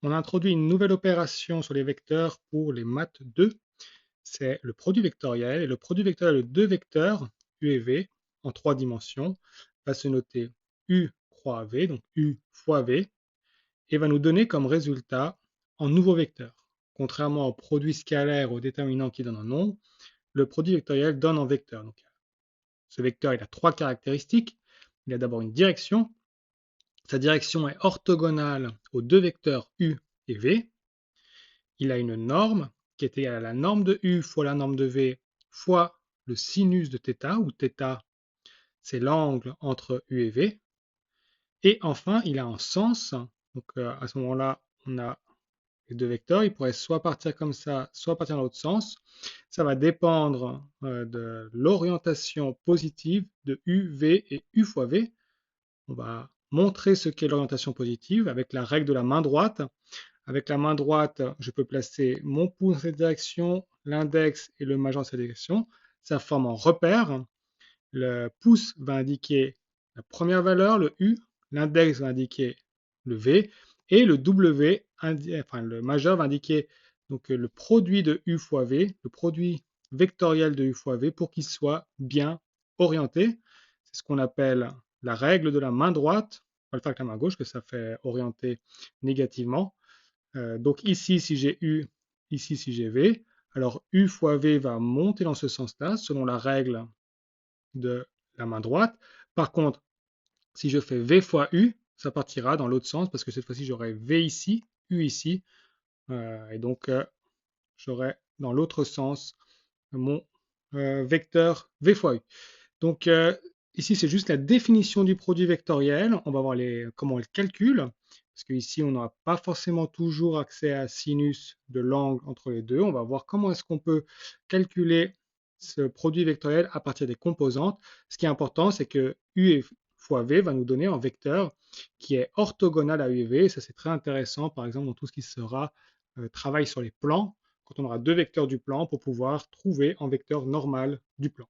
On a introduit une nouvelle opération sur les vecteurs pour les maths 2. C'est le produit vectoriel. Et le produit vectoriel de deux vecteurs, u et v, en trois dimensions, va se noter u croix v, donc u fois v, et va nous donner comme résultat un nouveau vecteur. Contrairement au produit scalaire au déterminant qui donne un nombre, le produit vectoriel donne un vecteur. Donc, ce vecteur il a trois caractéristiques. Il a d'abord une direction. Sa direction est orthogonale aux deux vecteurs u et v. Il a une norme qui est égale à la norme de u fois la norme de v fois le sinus de θ, où θ c'est l'angle entre u et v. Et enfin, il a un sens. Donc à ce moment-là, on a les deux vecteurs. Ils pourraient soit partir comme ça, soit partir dans l'autre sens. Ça va dépendre de l'orientation positive de u, v et u fois v. On va montrer ce qu'est l'orientation positive avec la règle de la main droite. Avec la main droite, je peux placer mon pouce dans cette direction, l'index et le majeur dans cette direction. Ça forme un repère. Le pouce va indiquer la première valeur, le U, l'index va indiquer le V, et le W, enfin le majeur va indiquer donc, le produit de U fois V, le produit vectoriel de U fois V pour qu'il soit bien orienté. C'est ce qu'on appelle la règle de la main droite. On va le faire avec la main gauche, que ça fait orienter négativement. Donc ici, si j'ai U, ici, si j'ai V, alors U fois V va monter dans ce sens-là, selon la règle de la main droite. Par contre, si je fais V fois U, ça partira dans l'autre sens, parce que cette fois-ci, j'aurai V ici, U ici, et donc j'aurai dans l'autre sens mon vecteur V fois U. Donc ici, c'est juste la définition du produit vectoriel. On va voir comment on le calcule. Parce qu'ici, on n'aura pas forcément toujours accès à sinus de l'angle entre les deux. On va voir comment est-ce qu'on peut calculer ce produit vectoriel à partir des composantes. Ce qui est important, c'est que U fois V va nous donner un vecteur qui est orthogonal à U et V. Et ça, c'est très intéressant, par exemple, dans tout ce qui sera travail sur les plans, quand on aura deux vecteurs du plan pour pouvoir trouver un vecteur normal du plan.